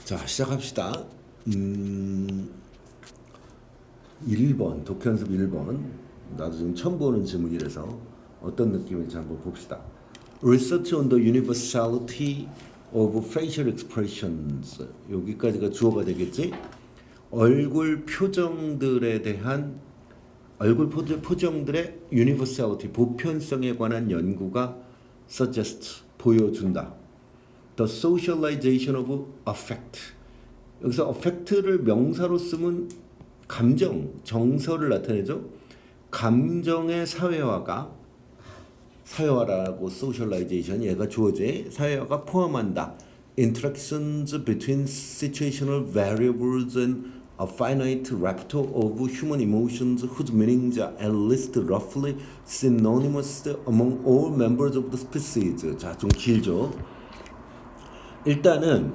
자, 시작합시다. 1번, 독해연습 1번. 나도 지금 처음 보는 질문이라서 어떤 느낌일지 한번 봅시다. Research on the universality of facial expressions. 여기까지가 주어가 되겠지? 얼굴 표정들에 대한 얼굴 표정들의 universality, 보편성에 관한 연구가 suggest, 보여준다. The socialization of affect. 여기서 affect를 명사로 쓰면 감정, 정서를 나타내죠. 감정의 사회화라고 socialization, 얘가 주어제 사회화가 포함한다. Interactions between situational variables and a finite repertoire of human emotions whose meanings are at least roughly synonymous among all members of the species. 자, 좀 길죠. 일단은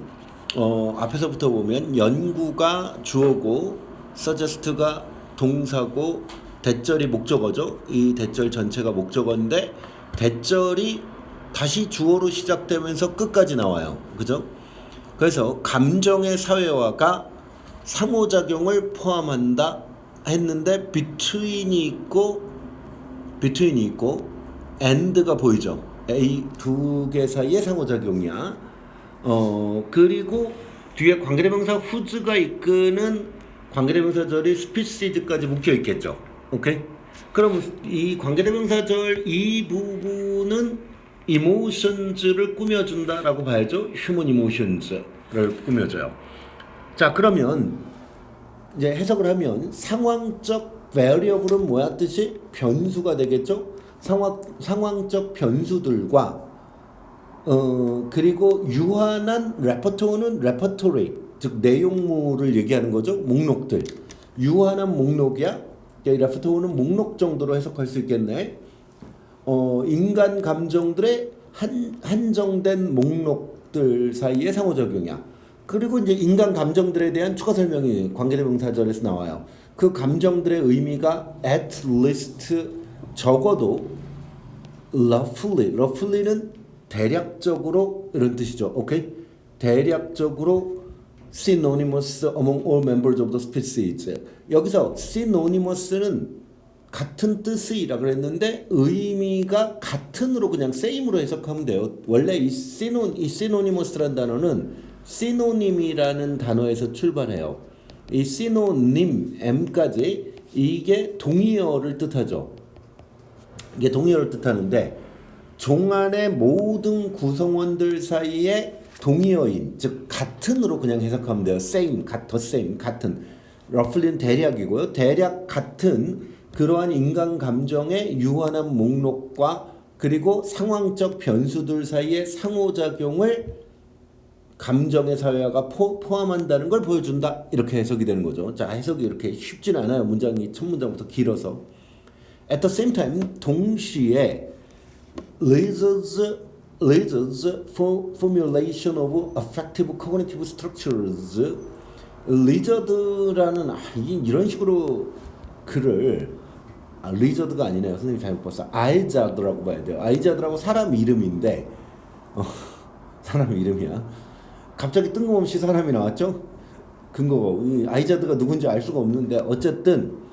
앞에서부터 보면 연구가 주어고 suggest가 동사고 대절이 목적어죠. 이 대절 전체가 목적어인데 대절이 다시 주어로 시작되면서 끝까지 나와요. 그죠? 그래서 감정의 사회화가 상호작용을 포함한다 했는데 between이 있고 and가 보이죠. 이 두 개 사이의 상호작용이야. 그리고 뒤에 관계대명사 whose가 이끄는 관계대명사절이 species까지 묶여 있겠죠. 오케이? 그럼 이 관계대명사절 이 부분은 emotions를 꾸며준다라고 봐야죠. human emotions를 꾸며줘요. 자, 그러면 이제 해석을 하면 상황적 variable은 뭐야 뜻이? 변수가 되겠죠. 상황적 변수들과 그리고 유한한 레퍼토어는 레퍼토리, 즉 내용물을 얘기하는 거죠. 목록들. 유한한 목록이야. 레퍼토어는 목록 정도로 해석할 수 있겠네. 인간 감정들의 한정된 목록들 사이의 상호작용이야. 그리고 이제 인간 감정들에 대한 추가 설명이 관계대명사절에서 나와요. 그 감정들의 의미가 at least 적어도 roughly는 대략적으로 이런 뜻이죠. 오케이? 대략적으로 synonymous among all members of the species. 여기서 synonymous는 같은 뜻이라 그랬는데 의미가 같은으로 그냥 same으로 해석하면 돼요. 원래 이 synonymous라는 단어는 synonym이라는 단어에서 출발해요. 이 synonym m까지 이게 동의어를 뜻하죠. 이게 동의어를 뜻하는데 종 안의 모든 구성원들 사이에 동의어인, 즉 같은으로 그냥 해석하면 돼요. same, the same, 같은. roughly는 대략이고요. 대략 같은 그러한 인간 감정의 유한한 목록과 그리고 상황적 변수들 사이의 상호작용을 감정의 사회화가 포함한다는 걸 보여준다. 이렇게 해석이 되는 거죠. 자, 해석이 이렇게 쉽진 않아요. 문장이 첫 문장부터 길어서. At the same time, 동시에 Lizard's formulation of affective cognitive structures. 리저드라는 이런 식으로 글을 리저드가 아니네요. 선생님 잘못 봤어. 아이자드라고 봐야 돼요. 아이자드라고 사람 이름인데 사람 이름이야. 갑자기 뜬금없이 사람이 나왔죠? 근거가 아이자드가 누군지 알 수가 없는데 어쨌든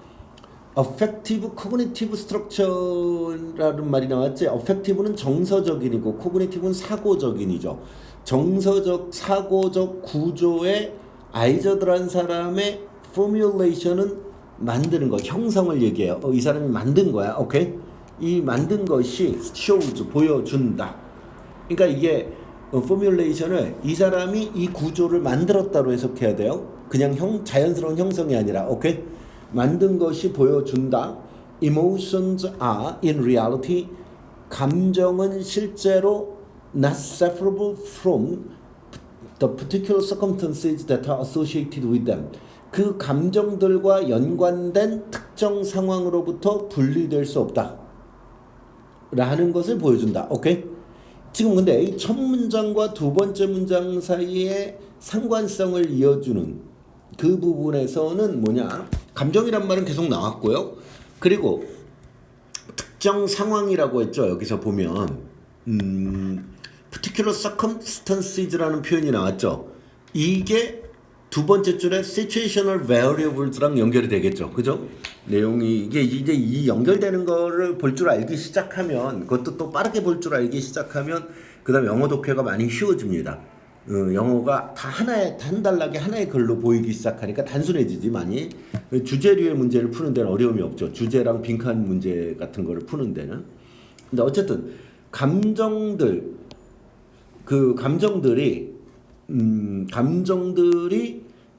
affective cognitive structure라는 말이 나왔지. affective는 정서적인이고 cognitive는 사고적인이죠. 정서적 사고적 구조의 아이자드라는 사람의 formulation은 만드는 거, 형성을 얘기해요. 이 사람이 만든 거야. 오케이? 이 만든 것이 shows, 보여준다. 그러니까 이게 formulation을 이 사람이 이 구조를 만들었다로 해석해야 돼요. 그냥 자연스러운 형성이 아니라. 오케이? 만든 것이 보여준다. Emotions are in reality, 감정은 실제로 not separable from the particular circumstances that are associated with them. 그 감정들과 연관된 특정 상황으로부터 분리될 수 없다. 라는 것을 보여준다. 오케이? 지금 근데 이 첫 문장과 두 번째 문장 사이에 상관성을 이어주는 그 부분에서는 뭐냐? 감정이란 말은 계속 나왔고요. 그리고 특정 상황이라고 했죠. 여기서 보면 particular circumstances라는 표현이 나왔죠. 이게 두 번째 줄에 situational variables랑 연결이 되겠죠. 그죠? 내용이 이게 이제 이 연결되는 거를 볼 줄 알기 시작하면, 그것도 또 빠르게 볼 줄 알기 시작하면 그다음 영어 독해가 많이 쉬워집니다. 영어가 다 하나의 한 단락에 하나의 글로 보이기 시작하니까 단순해지지 많이. 주제류의 문제를 푸는 데는 어려움이 없죠. 주제랑 빈칸 문제 같은 거를 푸는 데는. 근데 어쨌든 감정들이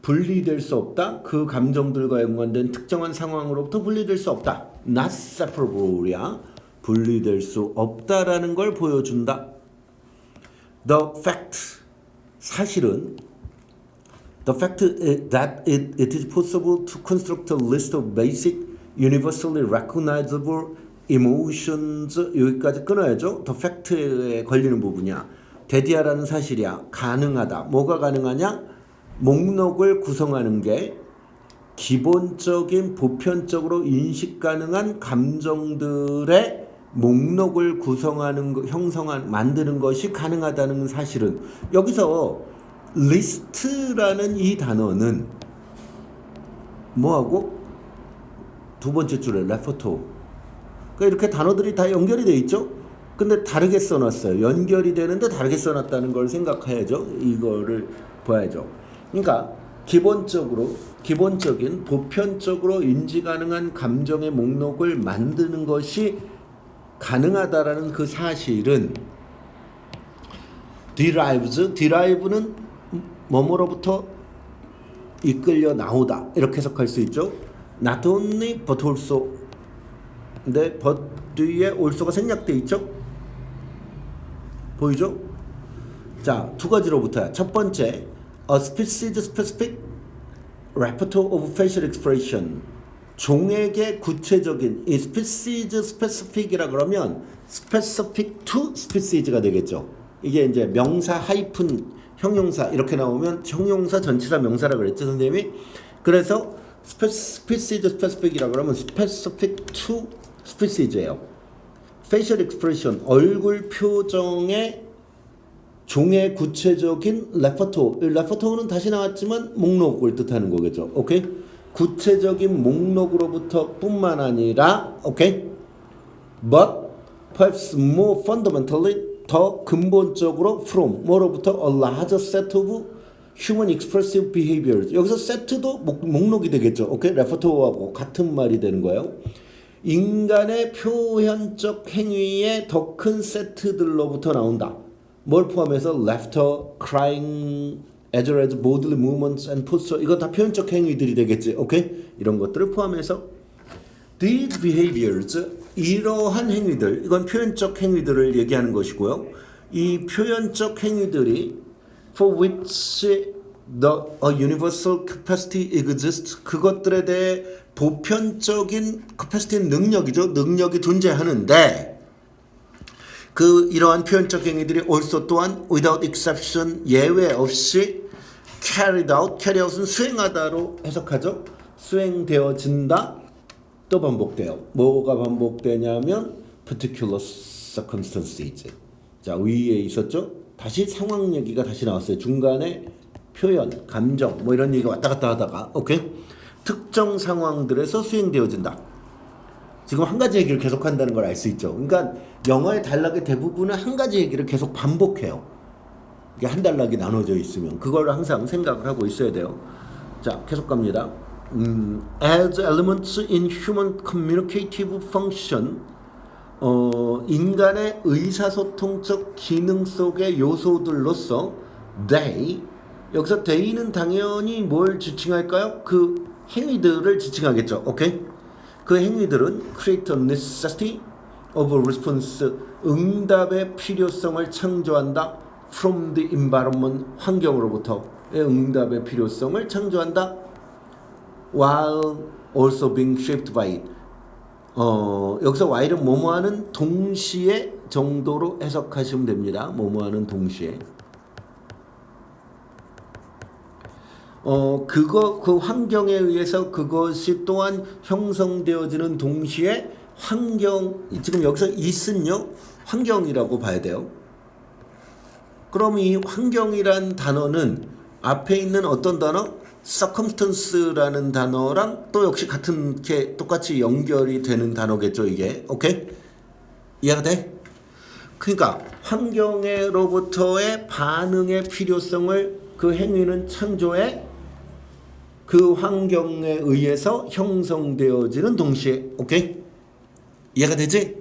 분리될 수 없다. 그 감정들과 연관된 특정한 상황으로부터 분리될 수 없다. Not separable이야. 분리될 수 없다라는 걸 보여준다. The fact, 사실은 the fact that it is possible to construct a list of basic, universally recognizable emotions, 여기까지 끊어야죠. The fact에 걸리는 부분이야. 데디아라는 사실이야. 가능하다. 뭐가 가능하냐? 목록을 구성하는 게 기본적인 보편적으로 인식 가능한 감정들의 목록을 구성하는 거, 만드는 것이 가능하다는 사실은, 여기서 리스트라는 이 단어는 뭐하고? 두 번째 줄에 레퍼토. 그러니까 이렇게 단어들이 다 연결이 돼 있죠. 근데 다르게 써놨어요. 연결이 되는데 다르게 써놨다는 걸 생각해야죠. 이거를 봐야죠. 그러니까 기본적인 보편적으로 인지 가능한 감정의 목록을 만드는 것이 가능하다라는 그 사실은 derive는 뭐뭐로부터 이끌려 나오다, 이렇게 해석할 수 있죠. Not only but also. 근데 but 뒤에 also가 생략돼 있죠. 보이죠? 자, 두 가지로부터야. 첫 번째, a species specific repertoire of facial expression. 종에게 구체적인, 이 species specific이라 그러면 specific to species가 되겠죠. 이게 이제 명사 하이픈 형용사 이렇게 나오면 형용사 전치사 명사라 그랬죠, 선생님이. 그래서 species specific이라 그러면 specific to species예요. facial expression, 얼굴 표정의 종의 구체적인 레퍼토어는 다시 나왔지만 목록을 뜻하는 거겠죠. 오케이? 구체적인 목록으로부터 뿐만 아니라, 오케이? But perhaps more fundamentally, 더 근본적으로 from, 뭐로부터 a larger set of human expressive behaviors. 여기서 set도 목록이 되겠죠. 오케이? 레퍼토어하고 같은 말이 되는 거예요. 인간의 표현적 행위의 더 큰 세트들로부터 나온다. 뭘 포함해서 laughter, crying, as well as bodily movements and posture, 이건 다 표현적 행위들이 되겠지. 오케이? 이런 것들을 포함해서 these behaviors, 이러한 행위들, 이건 표현적 행위들을 얘기하는 것이고요. 이 표현적 행위들이 for which a universal capacity exists, 그것들에 대해 보편적인 capacity, 능력이죠. 능력이 존재하는데, 이러한 표현적 행위들이 also 또한 without exception, 예외 없이 carried out은 수행하다로 해석하죠. 수행되어진다. 또 반복돼요. 뭐가 반복되냐면 particular circumstances. 자, 위에 있었죠. 다시 상황 얘기가 다시 나왔어요. 중간에 표현, 감정 뭐 이런 얘기가 왔다 갔다 하다가, 오케이? 특정 상황들에서 수행되어진다. 지금 한 가지 얘기를 계속한다는 걸 알 수 있죠. 그러니까 영어의 단락의 대부분은 한 가지 얘기를 계속 반복해요. 이게 한 단락이 나눠져 있으면 그걸 항상 생각을 하고 있어야 돼요. 자, 계속 갑니다. As elements in human communicative function, 인간의 의사소통적 기능 속의 요소들로서 they, 여기서 they는 당연히 뭘 지칭할까요? 그 행위들을 지칭하겠죠. 오케이? 그 행위들은 create a necessity of a response, 응답의 필요성을 창조한다. from the environment, 환경으로부터의 응답의 필요성을 창조한다. while also being shaped by it. 여기서 while은 뭐뭐하는 동시에 정도로 해석하시면 됩니다. 뭐뭐하는 동시에. 그 환경에 의해서 그것이 또한 형성되어지는 동시에 지금 여기서 is는요, 환경이라고 봐야 돼요. 그럼 이 환경이란 단어는 앞에 있는 어떤 단어? circumstance라는 단어랑 또 역시 같은 게 똑같이 연결이 되는 단어겠죠, 이게. 오케이? 이해가 돼? 그러니까 환경으로부터의 반응의 필요성을 그 행위는 창조의 그 환경에 의해서 형성되어지는 동시에. 오케이? 이해가 되지?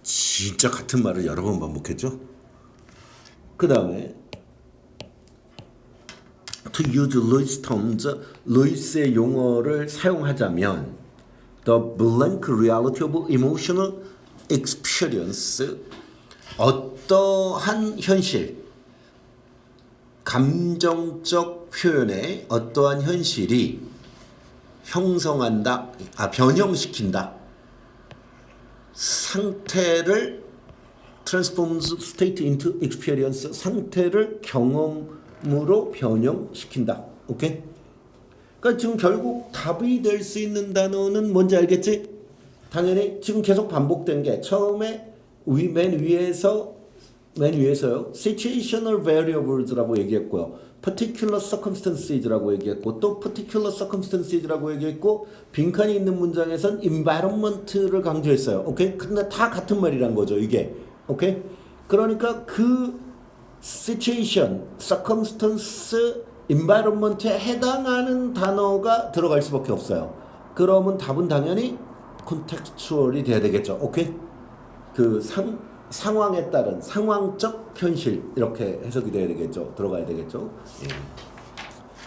진짜 같은 말을 여러 번 반복했죠? 그 다음에 to use Lewis terms, 루이스의 용어를 사용하자면 the blank reality of emotional experience, 어떠한 현실, 감정적 표현의 어떠한 현실이 형성한다, 변형시킨다, 상태를 transforms state into experience, 상태를 경험으로 변형시킨다. 오케이? 그러니까 지금 결국 답이 될 수 있는 단어는 뭔지 알겠지? 당연히 지금 계속 반복된 게 처음에 맨 위에서요 situational variables라고 얘기했고요, particular circumstances라고 얘기했고, 또 particular circumstances라고 얘기했고, 빈칸이 있는 문장에선 environment를 강조했어요. 오케이? 근데 다 같은 말이란 거죠, 이게. 오케이? 그러니까 그 situation, circumstance, environment에 해당하는 단어가 들어갈 수밖에 없어요. 그러면 답은 당연히 contextual이 돼야 되겠죠. 오케이? 그 상황에 따른 상황적 현실, 이렇게 해석이 돼야 되겠죠. 들어가야 되겠죠. 예.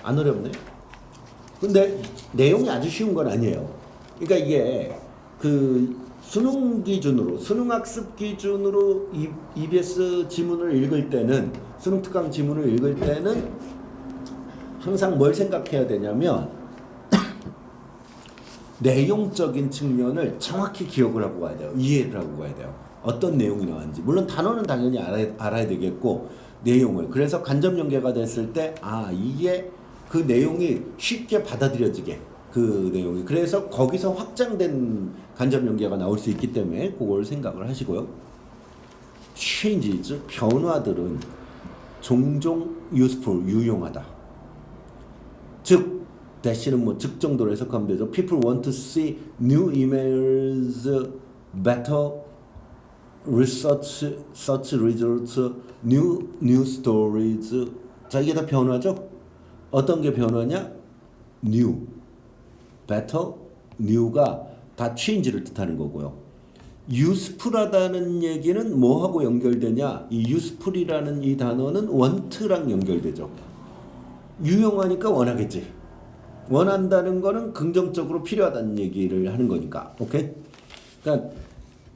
안 어렵네. 근데 내용이 아주 쉬운 건 아니에요. 그러니까 이게 그 수능 기준으로, 수능 학습 기준으로 EBS 지문을 읽을 때는, 수능 특강 지문을 읽을 때는 항상 뭘 생각해야 되냐면 내용적인 측면을 정확히 기억을 하고 가야 돼요. 이해를 하고 가야 돼요. 어떤 내용이 나왔는지. 물론 단어는 당연히 알아야 되겠고, 내용을. 그래서 간접 연계가 됐을 때 이게 그 내용이 쉽게 받아들여지게, 그 내용이. 그래서 거기서 확장된 간접 연계가 나올 수 있기 때문에 그걸 생각을 하시고요. changes, 변화들은 종종 useful, 유용하다. 즉 대신은 뭐 즉 정도로 해석하면 되죠. People want to see new emails, better research, search results, new stories. 자, 이게 다 변화죠. 어떤 게 변화냐? new, better, new가 다 change를 뜻하는 거고요. useful하다는 얘기는 뭐하고 연결되냐? 이 useful이라는 이 단어는 want랑 연결되죠. 유용하니까 원하겠지. 원한다는 거는 긍정적으로 필요하다는 얘기를 하는 거니까. 오케이? 그러니까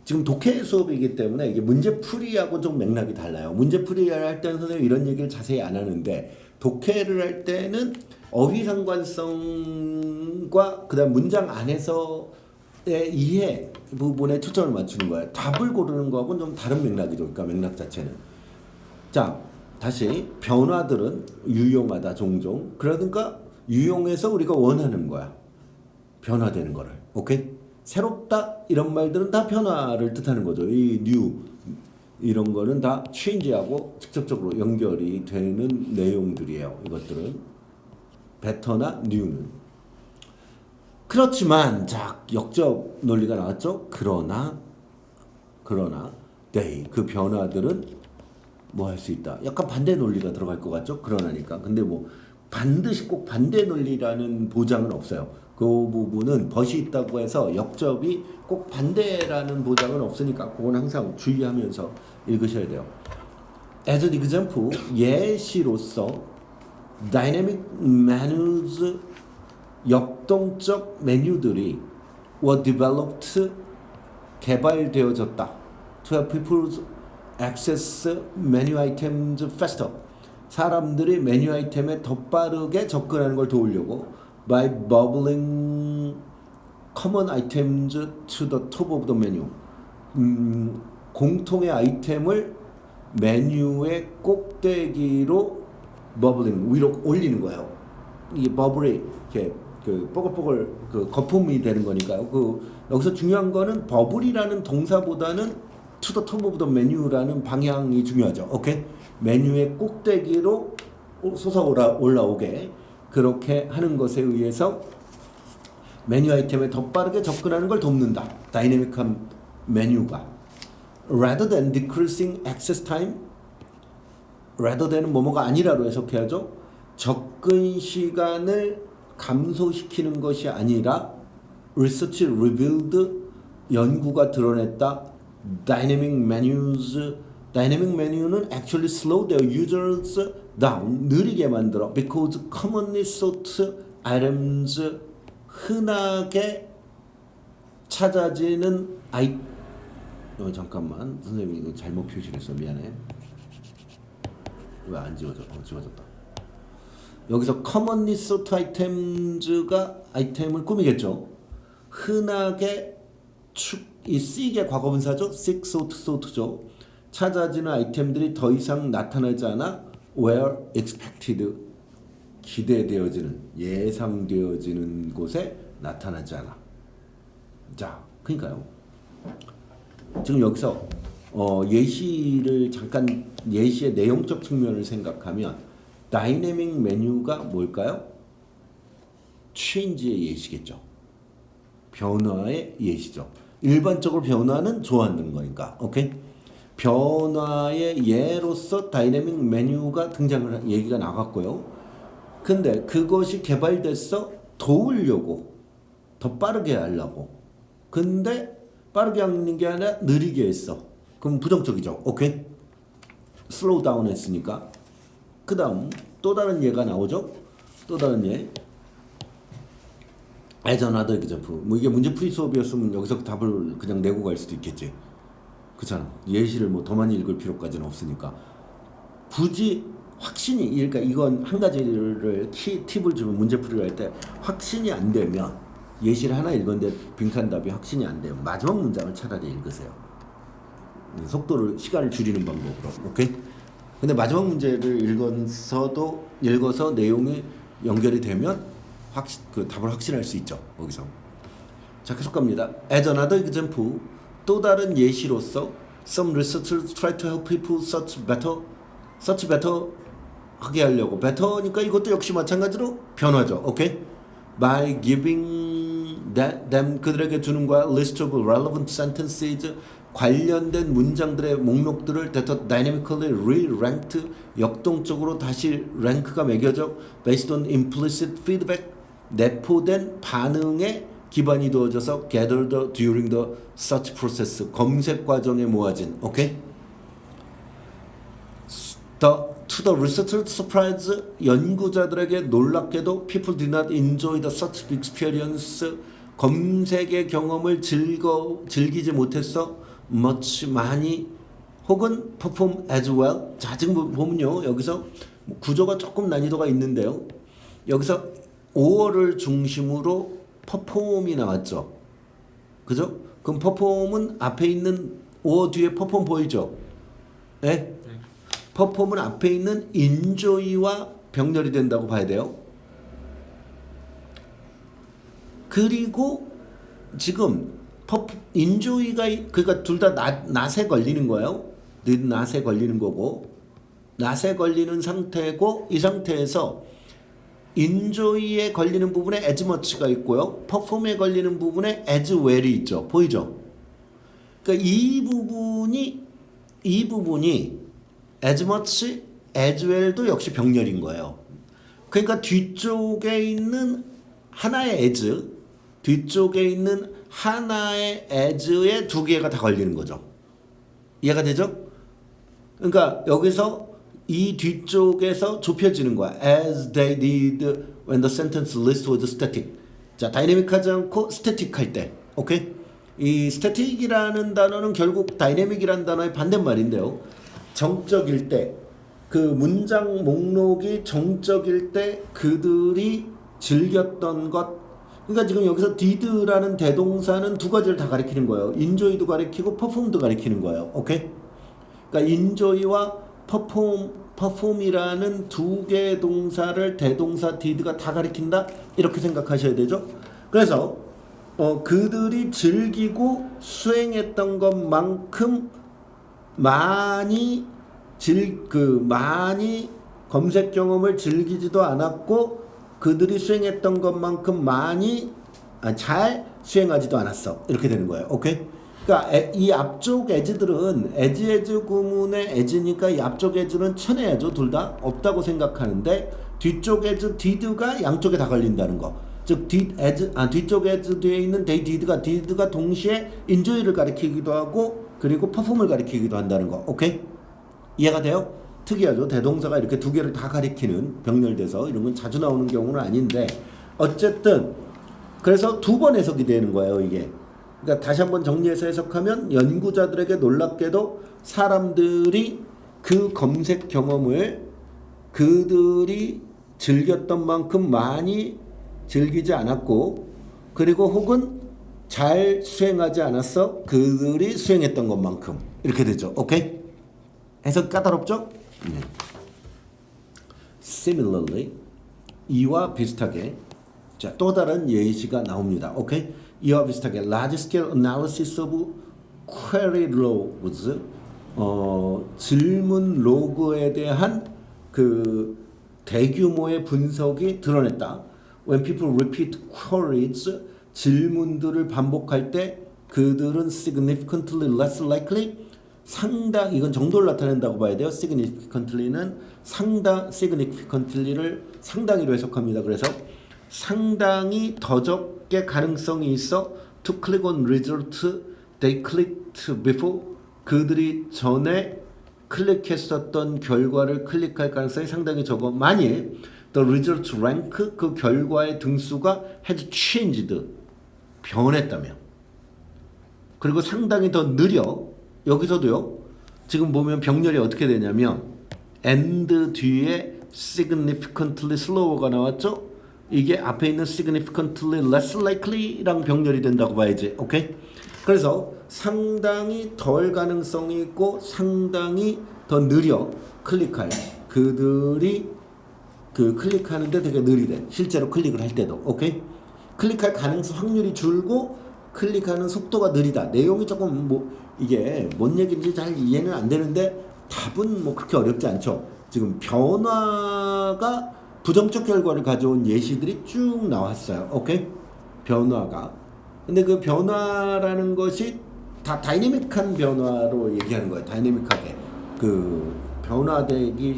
지금 독해 수업이기 때문에 이게 문제풀이하고 좀 맥락이 달라요. 문제풀이를 할 때는 선생님 이런 얘기를 자세히 안 하는데, 독해를 할 때는 어휘 상관성과 그다음 문장 안에서의 이해 부분에 초점을 맞추는 거예요. 답을 고르는 거하고는 좀 다른 맥락이죠. 그러니까 맥락 자체는. 자, 다시 변화들은 유용하다 종종. 그러니까 유용해서 우리가 원하는 거야. 변화되는 거를. 오케이? 새롭다 이런 말들은 다 변화를 뜻하는 거죠. 이 new 이런 거는 다 change하고 직접적으로 연결이 되는 내용들이에요. 이것들은 better나 new는. 그렇지만 자, 역적 논리가 나왔죠. 그러나 they, 그 변화들은 뭐 할 수 있다. 약간 반대 논리가 들어갈 것 같죠. 그러나니까. 근데 뭐 반드시 꼭 반대 논리라는 보장은 없어요. 그 부분은 벗이 있다고 해서 역접이 꼭 반대라는 보장은 없으니까 그건 항상 주의하면서 읽으셔야 돼요. As an example, 예시로서 dynamic menus, 역동적 메뉴들이 were developed, 개발되어졌다. To help people access menu items faster. 사람들이 메뉴 아이템에 더 빠르게 접근하는 걸 도우려고 by bubbling common items to the top of the menu. 공통의 아이템을 메뉴의 꼭대기로 bubbling, 위로 올리는 거예요. 이 버블이 이렇게 그 뽀글뽀글 그 거품이 되는 거니까요. 그 여기서 중요한 거는 버블이라는 동사보다는 to the top of the menu라는 방향이 중요하죠. 오케이? 메뉴의 꼭대기로 올라오게 그렇게 하는 것에 의해서 메뉴 아이템에 더 빠르게 접근하는 걸 돕는다. 다이내믹한 메뉴가 rather than decreasing access time, rather than은 뭐뭐가 아니라로 해석해야죠. 접근 시간을 감소시키는 것이 아니라 research revealed, 연구가 드러냈다. dynamic menu는 actually slow their users down, 느리게 만들어. because commonly sought items, 흔하게 찾아지는 잠깐만 선생님이 이거 잘못 표시했어. 미안해. 왜 안 지워져? 지워졌다. 여기서 commonly sought items가 아이템을 꾸미겠죠. 흔하게 이 seek의 과거분사죠. seek, sought죠. 찾아지는 아이템들이 더 이상 나타나지 않아 were expected, 기대되어지는, 예상되어지는 곳에 나타나지 않아. 자, 그러니까요. 지금 여기서 예시를 잠깐, 예시의 내용적 측면을 생각하면 다이내믹 메뉴가 뭘까요? change의 예시겠죠. 변화의 예시죠. 일반적으로 변화는 좋아하는 거니까. 오케이? 변화의 예로서 다이내믹 메뉴가 등장을 얘기가 나갔고요. 근데 그것이 개발돼서 도우려고, 더 빠르게 하려고. 근데 빠르게 하는 게 아니라 느리게 했어. 그럼 부정적이죠. 오케이? 슬로우 다운 했으니까. 그 다음 또 다른 예가 나오죠. 또 다른 예. as another example. 뭐 이게 문제풀이 수업이었으면 여기서 답을 그냥 내고 갈 수도 있겠지. 그렇잖아. 예시를 뭐 더 많이 읽을 필요까지는 없으니까. 굳이 확신이, 그러니까 이건 한 가지를 팁을 주면 문제풀이를 할 때 확신이 안 되면, 예시를 하나 읽었는데 빈칸 답이 확신이 안 돼요. 마지막 문장을 차라리 읽으세요. 속도를, 시간을 줄이는 방법으로. 오케이? 근데 마지막 문제를 읽어서 내용이 연결이 되면 그 답을 확신할 수 있죠. 거기서. 자, 계속 갑니다. As another example, 또 다른 예시로서 some researchers try to help people search better 하게 하려고. better니까 이것도 역시 마찬가지로 변화죠. 오케이? By giving them, 그들에게 주는 거야. list of relevant sentences, 관련된 문장들의 목록들을 that are dynamically re-ranked, 역동적으로 다시 랭크가 매겨져. based on implicit feedback, 내포된 반응에 기반이 두어져서 gathered during the search process, 검색 과정에 모아진. 오케이? To the researcher's surprise, 연구자들에게 놀랍게도 people did not enjoy the search experience, 검색의 경험을 즐기지 못했어. much, 많이, 혹은 perform as well. 자, 지금 보면요, 여기서 구조가 조금 난이도가 있는데요. 여기서 5어를 중심으로 perform이 나왔죠. 그죠? 그럼 perform은 앞에 있는 5어 뒤에 perform 보이죠? 네? perform은 앞에 있는 enjoy와 병렬이 된다고 봐야 돼요. 그리고 지금 enjoy가, 그러니까 둘 다 낫에 걸리는 거예요. 낫에 걸리는 거고, 낫에 걸리는 상태고, 이 상태에서 enjoy에 걸리는 부분에 as much가 있고요. perform에 걸리는 부분에 as well이 있죠. 보이죠? 그러니까 이 부분이 as much, as well도 역시 병렬인 거예요. 그러니까 뒤쪽에 있는 하나의 as, 뒤쪽에 있는 하나의 as에 두 개가 다 걸리는 거죠. 이해가 되죠? 그러니까 여기서 이 뒤쪽에서 좁혀지는 거야. As they did when the sentence list was static. 자, 다이내믹하지 않고 스태틱 할 때. 오케이? 이 스태틱이라는 단어는 결국 다이내믹이라는 단어의 반대말인데요. 정적일 때, 그 문장 목록이 정적일 때 그들이 즐겼던 것. 그러니까 지금 여기서 did라는 대동사는 두 가지를 다 가리키는 거예요. enjoy도 가리키고 perform도 가리키는 거예요. 오케이? 그러니까 enjoy와 perform이라는 두 개의 동사를 대동사 did가 다 가리킨다. 이렇게 생각하셔야 되죠. 그래서 그들이 즐기고 수행했던 것만큼 많이 검색 경험을 즐기지도 않았고 그들이 수행했던 것만큼 잘 수행하지도 않았어. 이렇게 되는 거예요. 오케이? 그러니까 이 앞쪽 as들은 as 구문의 as니까 이 앞쪽 as는 쳐내야죠. 둘 다 없다고 생각하는데 뒤쪽 as did가 양쪽에 다 걸린다는 거. 즉 뒤쪽 as 뒤에 있는 they did가 동시에 enjoy를 가리키기도 하고 그리고 perform을 가리키기도 한다는 거. 오케이? 이해가 돼요? 특이하죠. 대동사가 이렇게 두 개를 다 가리키는 병렬돼서 이런 건 자주 나오는 경우는 아닌데 어쨌든 그래서 두 번 해석이 되는 거예요. 이게. 그러니까 다시 한번 정리해서 해석하면 연구자들에게 놀랍게도 사람들이 그 검색 경험을 그들이 즐겼던 만큼 많이 즐기지 않았고 그리고 혹은 잘 수행하지 않았어. 그들이 수행했던 것만큼 이렇게 되죠. 오케이? 해석 까다롭죠? Similarly 이와 비슷하게 자, 또 다른 예시가 나옵니다. 오케이? 이와 비슷하게 large scale analysis of query logs 질문 로그에 대한 그 대규모의 분석이 드러냈다. When people repeat queries 질문들을 반복할 때 그들은 significantly less likely 이건 정도를 나타낸다고 봐야 돼요. significantly는 significantly를 상당히로 해석합니다. 그래서 상당히 더 적게 가능성이 있어 to click on result they clicked before 그들이 전에 클릭했었던 결과를 클릭할 가능성이 상당히 적어. 만일 the result rank 그 결과의 등수가 has changed 변했다면 그리고 상당히 더 느려. 여기서도요. 지금 보면 병렬이 어떻게 되냐면 and 뒤에 significantly slower가 나왔죠. 이게 앞에 있는 significantly less likely랑 병렬이 된다고 봐야지. 오케이? 그래서 상당히 덜 가능성이 있고 상당히 더 느려 클릭할 그들이 그 클릭하는데 되게 느리대. 실제로 클릭을 할 때도. 오케이? 클릭할 가능성 확률이 줄고 클릭하는 속도가 느리다. 내용이 조금 이게 뭔 얘기인지 잘 이해는 안 되는데 답은 그렇게 어렵지 않죠. 지금 변화가 부정적 결과를 가져온 예시들이 쭉 나왔어요. 오케이? 변화가. 근데 그 변화라는 것이 다 다이내믹한 변화로 얘기하는 거예요. 다이내믹하게. 그 변화되기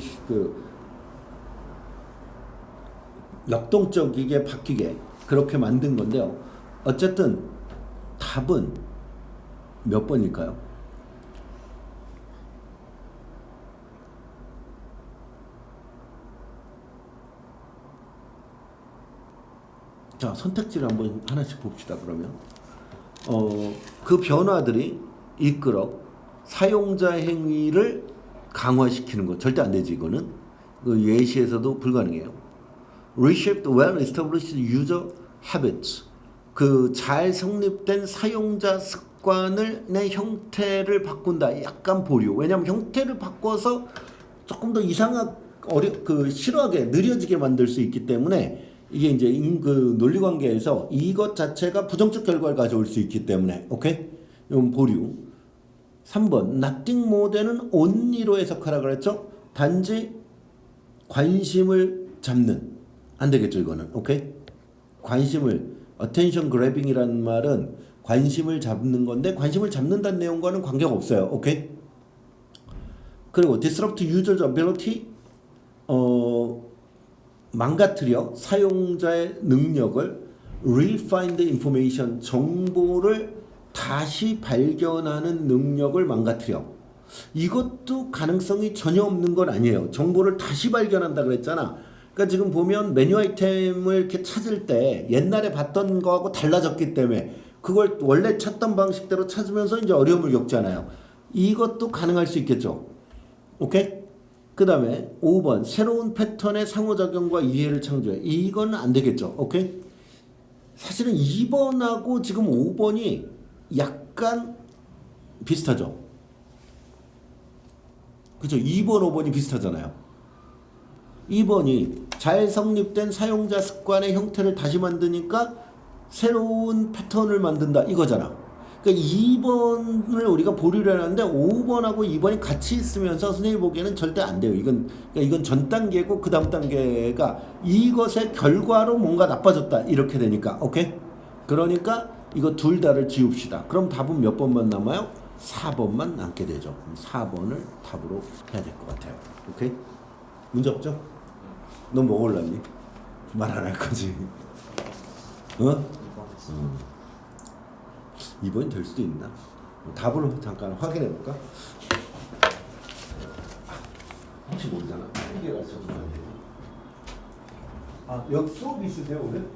역동적이게 바뀌게 그렇게 만든 건데요. 어쨌든 답은 몇 번일까요? 자, 선택지를 한번 하나씩 봅시다. 그러면 그 변화들이 이끌어 사용자 행위를 강화시키는 것 절대 안 되지. 이거는 그 예시에서도 불가능해요. Reshaped well-established user habits 그 잘 성립된 사용자 습관의 형태를 바꾼다. 약간 보류. 왜냐하면 형태를 바꿔서 조금 더 싫어하게 느려지게 만들 수 있기 때문에 이게 이제 그 논리관계에서 이것 자체가 부정적 결과를 가져올 수 있기 때문에 오케이? 이건 보류. 3번 nothing more than은 only로 해석하라 그랬죠? 단지 관심을 잡는 안 되겠죠 이거는. 오케이? 관심을 attention grabbing이라는 말은 관심을 잡는 건데 관심을 잡는다는 내용과는 관계가 없어요. 오케이? 그리고 disrupt user's ability 망가뜨려 사용자의 능력을 refind information 정보를 다시 발견하는 능력을 망가뜨려. 이것도 가능성이 전혀 없는 건 아니에요. 정보를 다시 발견한다 그랬잖아. 그러니까 지금 보면 메뉴 아이템을 이렇게 찾을 때 옛날에 봤던 거하고 달라졌기 때문에 그걸 원래 찾던 방식대로 찾으면서 이제 어려움을 겪잖아요. 이것도 가능할 수 있겠죠. 오케이? 그 다음에 5번 새로운 패턴의 상호작용과 이해를 창조해. 이건 안 되겠죠. 오케이? 사실은 2번하고 지금 5번이 약간 비슷하죠. 그죠? 2번, 5번이 비슷하잖아요. 2번이 잘 성립된 사용자 습관의 형태를 다시 만드니까 새로운 패턴을 만든다 이거잖아. 그러니까 2번을 우리가 보류를 해놨는데 5번하고 2번이 같이 있으면서 선생님이 보기에는 절대 안 돼요. 그러니까 이건 전 단계고 그 다음 단계가 이것의 결과로 뭔가 나빠졌다 이렇게 되니까 오케이? 그러니까 이거 둘 다를 지웁시다. 그럼 답은 몇 번만 남아요? 4번만 남게 되죠. 그럼 4번을 답으로 해야 될 것 같아요. 오케이? 문제 없죠? 너 뭐 골랐니? 말 안 할 거지? 어? 2번이 될 수도 있나? 답을 잠깐 확인해 볼까? 혹시 모르잖아. 이게 가르쳐주면 안 되지. 여기 수업 있으세요 오늘?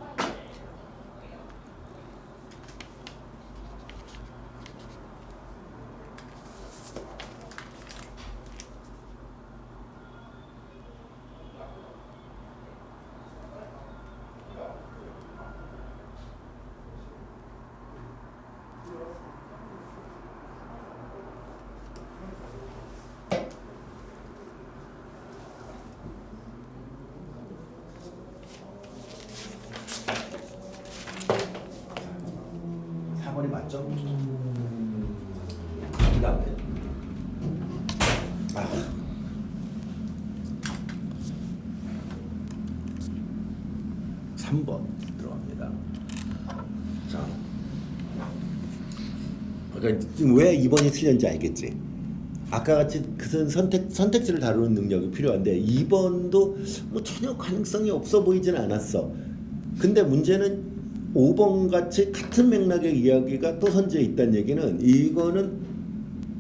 4번이 맞죠? 그 다음에 3번 들어갑니다. 자, 그러니까 지금 왜 2번이 틀렸는지 알겠지? 아까 같이 그 선택지를 다루는 능력이 필요한데 2번도 뭐 전혀 가능성이 없어 보이지는 않았어. 근데 문제는 5번 같이 같은 맥락의 이야기가 또 선지에 있다는 얘기는 이거는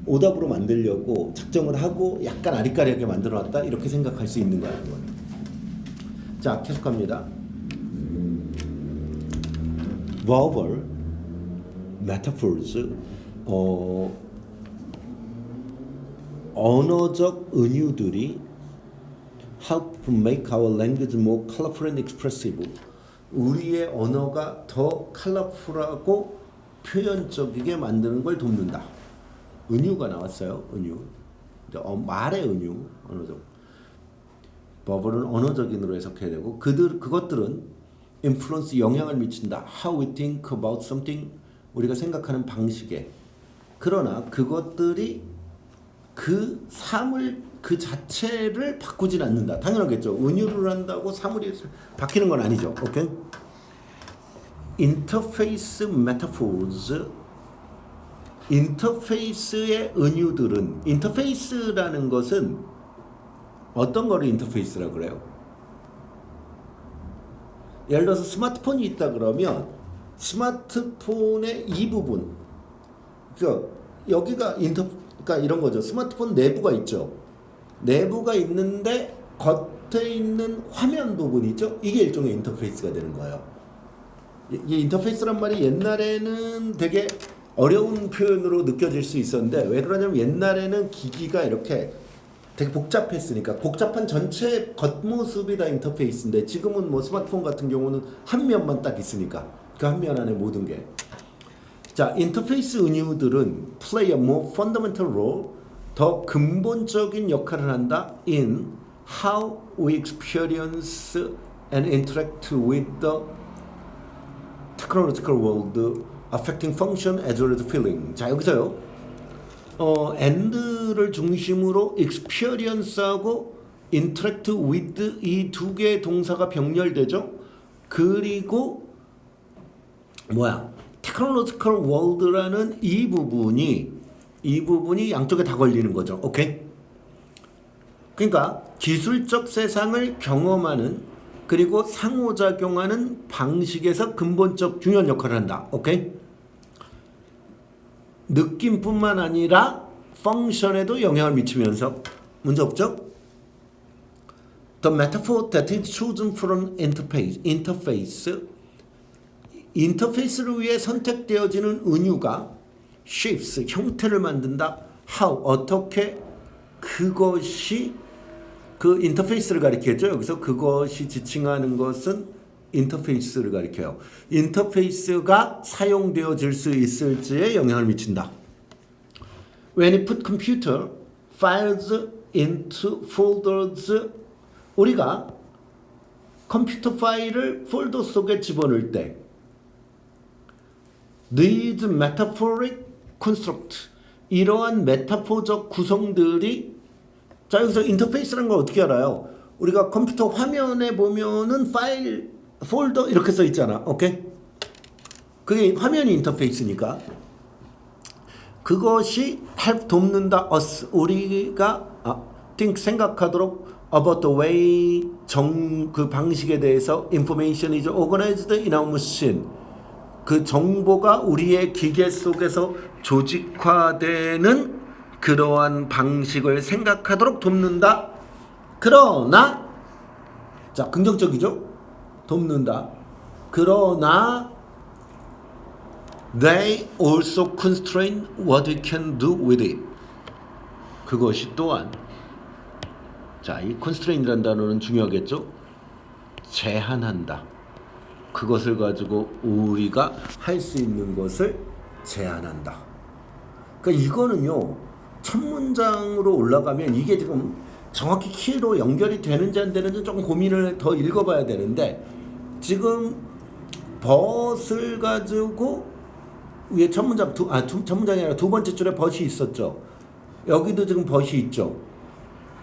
오답으로 만들려고 작정을 하고 약간 아리까리하게 만들어놨다 이렇게 생각할 수 있는 거야. 자, 계속합니다. verbal metaphors, 언어적 은유들이 help make our language more colorful and expressive. 우리의 언어가 더 컬러풀하고 표현적이게 만드는 걸 돕는다. 은유가 나왔어요. 은유. 말의 은유, 언어적. 버블은 언어적인으로 해석해야 되고 그것들은 influence, 영향을 미친다. How we think about something, 우리가 생각하는 방식에. 그러나 그것들이 그 사물 그 자체를 바꾸진 않는다. 당연하겠죠. 은유를 한다고 사물이 바뀌는 건 아니죠. 오케이? 인터페이스 메타포즈, 인터페이스의 은유들은, 인터페이스라는 것은 어떤 거를 인터페이스라고 그래요? 예를 들어서 스마트폰이 있다 그러면 스마트폰의 이 부분, 그러니까 여기가 그러니까 이런 거죠. 스마트폰 내부가 있죠. 내부가 있는데 겉에 있는 화면 부분이 있죠. 이게 일종의 인터페이스가 되는 거예요. 이 인터페이스란 말이 옛날에는 되게 어려운 표현으로 느껴질 수 있었는데 왜 그러냐면 옛날에는 기기가 이렇게 되게 복잡했으니까 복잡한 전체 겉모습이 다 인터페이스인데 지금은 뭐 스마트폰 같은 경우는 한 면만 딱 있으니까 그 한 면 안에 모든 게. 자, 인터페이스 은유들은 play a more fundamental role, 더 근본적인 역할을 한다 in how we experience and interact with the technological world, affecting function as well as feeling. 자, 여기서요. and를 중심으로 experience하고 interact with 이 두 개의 동사가 병렬되죠. 그리고 technological world라는 이 부분이 양쪽에 다 걸리는 거죠. 오케이? 그러니까 기술적 세상을 경험하는 그리고 상호작용하는 방식에서 근본적 중요한 역할을 한다. 오케이? 느낌뿐만 아니라 펑션에도 영향을 미치면서 문제 없죠? The metaphor that is chosen from interface, 인터페이스를 위해 선택되어지는 은유가 shapes, 형태를 만든다. how, 어떻게, 그것이 그 인터페이스를 가리키겠죠. 여기서 그것이 지칭하는 것은 인터페이스를 가리켜요. 인터페이스가 사용되어질 수 있을지에 영향을 미친다. When you put computer files into folders, 우리가 컴퓨터 파일을 폴더 속에 집어넣을 때 these metaphoric construct 이러한 메타포적 구성들이 자 여기서 인터페이스라는 걸 어떻게 알아요? 우리가 컴퓨터 화면에 보면은 파일 폴더 이렇게 써 있잖아. 오케이? 그게 화면이 인터페이스니까 그것이 help 돕는다 us 우리가 think 생각하도록 about the way 그 방식에 대해서 information is organized in our machine 그 정보가 우리의 기계 속에서 조직화되는 그러한 방식을 생각하도록 돕는다. 그러나 자 긍정적이죠? 돕는다. 그러나 they also constrain what we can do with it. 그것이 또한 자, 이 constrain이라는 단어는 중요하겠죠? 제한한다. 그것을 가지고 우리가 할 수 있는 것을 제한한다. 그러니까 이거는요. 첫 문장으로 올라가면 이게 지금 정확히 키로 연결이 되는지 안 되는지 조금 고민을 더 읽어봐야 되는데 지금 벗을 가지고 위에 첫 문장 첫 문장이 아니라 두 번째 줄에 벗이 있었죠. 여기도 지금 벗이 있죠.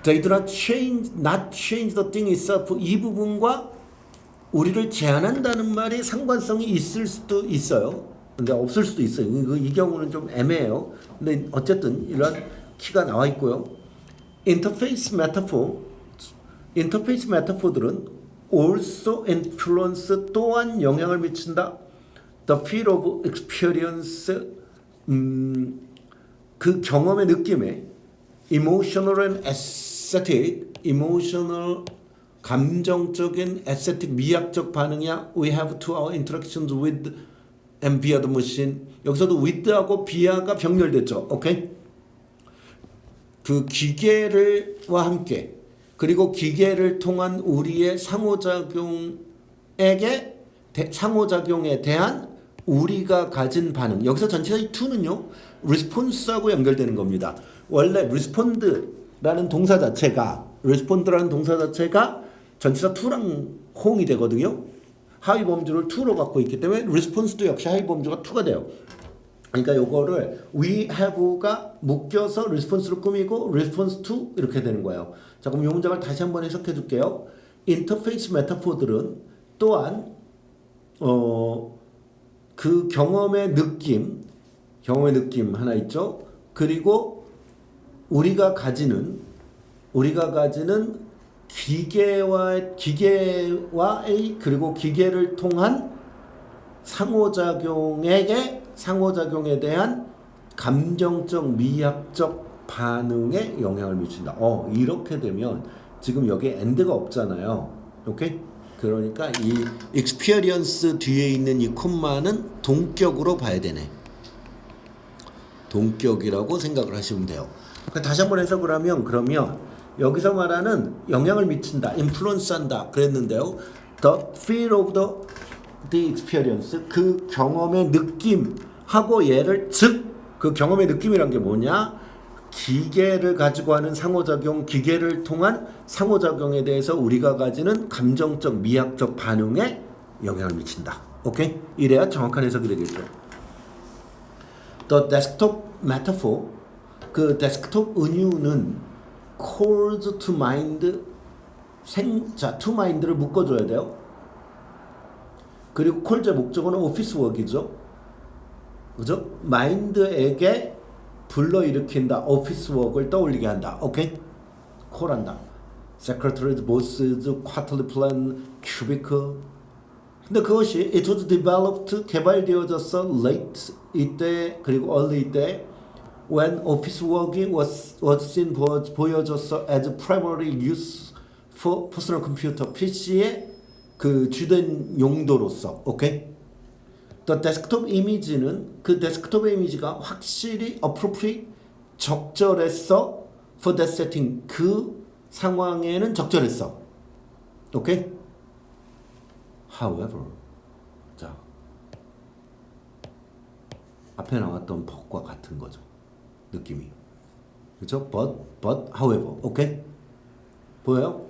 They do not change the thing itself. 이 부분과 우리를 제한한다는 말이 상관성이 있을 수도 있어요. 근데 없을 수도 있어요. 이 경우는 좀 애매해요. 근데 어쨌든 이런 키가 나와 있고요. 인터페이스 메타포들은 also influence 또한 영향을 미친다. The feel of experience 그 경험의 느낌에 emotional and aesthetic emotional 감정적인 aesthetic 미학적 반응이야. We have to our interactions with and via the machine. 여기서도 with하고 via가 병렬됐죠. 오케이? 그 기계를와 함께 그리고 기계를 통한 우리의 상호작용에 대한 우리가 가진 반응. 여기서 전체적인 to는요. response하고 연결되는 겁니다. 원래 respond라는 동사 자체가 전치사 to랑 호응이 되거든요. 하위 범주를 to로 갖고 있기 때문에 response도 역시 하위 범주가 to가 돼요. 그러니까 요거를 we have가 묶여서 response로 꾸미고 response to 이렇게 되는 거예요. 자, 그럼 이 문장을 다시 한번 해석해 줄게요. 인터페이스 메타포들은 또한 그 경험의 느낌 하나 있죠. 그리고 우리가 가지는 기계와의 그리고 기계를 통한 상호작용에 대한 감정적 미학적 반응에 영향을 미친다. 이렇게 되면 지금 여기에 and가 없잖아요. 오케이? 그러니까 이 experience 뒤에 있는 이 콤마는 동격으로 봐야 되네. 동격이라고 생각을 하시면 돼요. 다시 한번 해석을 하면 그러면 여기서 말하는 영향을 미친다, influence한다 그랬는데요. The feel of the experience 그 경험의 느낌하고 얘를 그 경험의 느낌이란 게 뭐냐? 기계를 가지고 하는 상호작용, 기계를 통한 상호작용에 대해서 우리가 가지는 감정적, 미학적 반응에 영향을 미친다. 오케이? 이래야 정확한 해석이 되겠죠. The desktop metaphor 그 데스크톱 은유는 calls to mind to mind를 묶어줘야 돼요. 그리고 call의 목적어는 office work이죠. 그죠? mind에게 불러일으킨다. office work을 떠올리게 한다. 오케이? call한다. secretaries, bosses, quarterly plan, cubicle. 근데 그것이 it was developed 개발되어졌어 late 이때 그리고 early 이때 when office working was seen 보여졌어 as primary use for personal computer PC의 그 주된 용도로서 오케이 the desktop image는 그 데스크톱의 이미지가 확실히 appropriate 적절했어 for that setting 그 상황에는 적절했어 오케이 however 자 앞에 나왔던 but과 같은 거죠 느낌이 그렇죠? but however 오케이 보여요?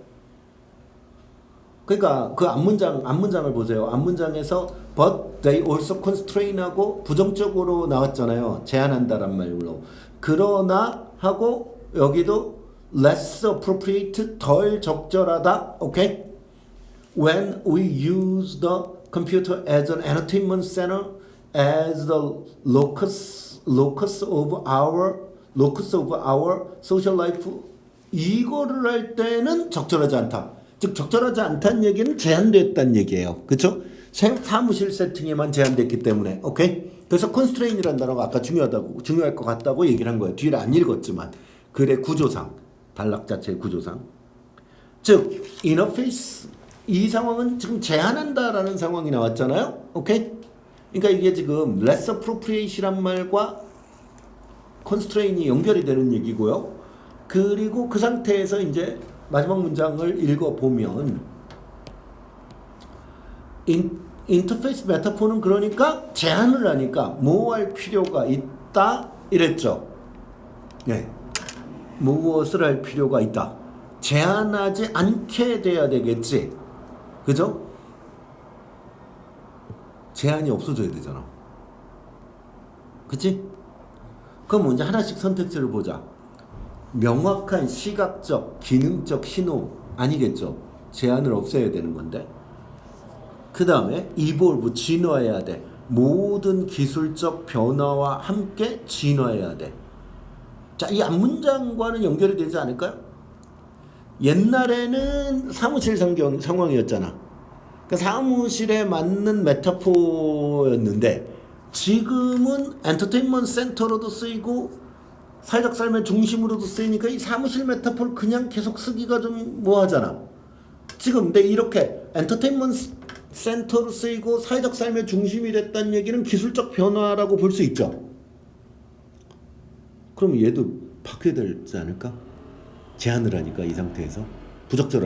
그러니까 그 앞문장을 보세요. 앞문장에서 but they also constrain하고 부정적으로 나왔잖아요. 제한한다란 말로. 그러나 하고 여기도 less appropriate 덜 적절하다. 오케이? When we use the computer as an entertainment center as the locus of our social life 이거를 할 때는 적절하지 않다. 즉 적절하지 않다는 얘기는 제한됐다는 얘기예요. 그렇죠? 사무실 세팅에만 제한됐기 때문에 오케이? 그래서 constraint이라는 단어가 아까 중요할 것 같다고 얘기를 한 거예요. 뒤를 안 읽었지만 글의 구조상 단락 자체의 구조상 즉 interface 이 상황은 지금 제한한다라는 상황이 나왔잖아요. 오케이? 그러니까 이게 지금 less appropriate이란 말과 constraint이 연결이 되는 얘기고요. 그리고 그 상태에서 이제 마지막 문장을 읽어보면 인터페이스 메타포는 그러니까 제한을 하니까 뭐할 필요가 있다 이랬죠. 네. 무엇을 할 필요가 있다. 제한하지 않게 돼야 되겠지. 그죠? 제한이 없어져야 되잖아. 그치? 그럼 이제 하나씩 선택지를 보자. 명확한 시각적, 기능적 신호 아니겠죠? 제한을 없애야 되는 건데. 그 다음에 evolve, 진화해야 돼. 모든 기술적 변화와 함께 진화해야 돼. 자, 이 앞문장과는 연결이 되지 않을까요? 옛날에는 사무실 상황이었잖아. 그러니까 사무실에 맞는 메타포였는데 지금은 엔터테인먼트 센터로도 쓰이고 사회적 삶의 중심으로도 쓰이니까 이 사무실 메타포를 그냥 계속 쓰기가 좀 뭐하잖아. 지금 근데 이렇게 엔터테인먼트 센터로 쓰이고 사회적 삶의 중심이 됐다는 얘기는 기술적 변화라고 볼 수 있죠. 그럼 얘도 바뀌어야 되지 않을까? 제한을 하니까 이 상태에서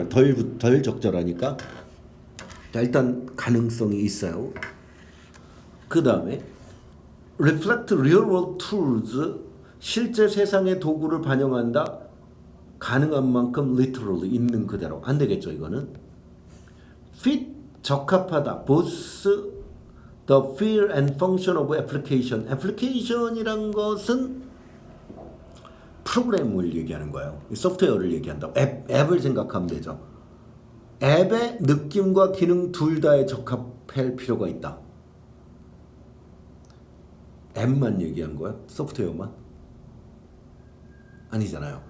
덜 적절하니까 자, 일단 가능성이 있어요. 그 다음에 reflect real world tools 실제 세상의 도구를 반영한다. 가능한 만큼 literally 있는 그대로 안 되겠죠 이거는. fit 적합하다. both the feel and function of application. application이란 것은 프로그램을 얘기하는 거예요. 소프트웨어를 얘기한다고. 앱을 생각하면 되죠. 앱의 느낌과 기능 둘 다에 적합할 필요가 있다. 앱만 얘기한 거야? 소프트웨어만? 아니잖아요.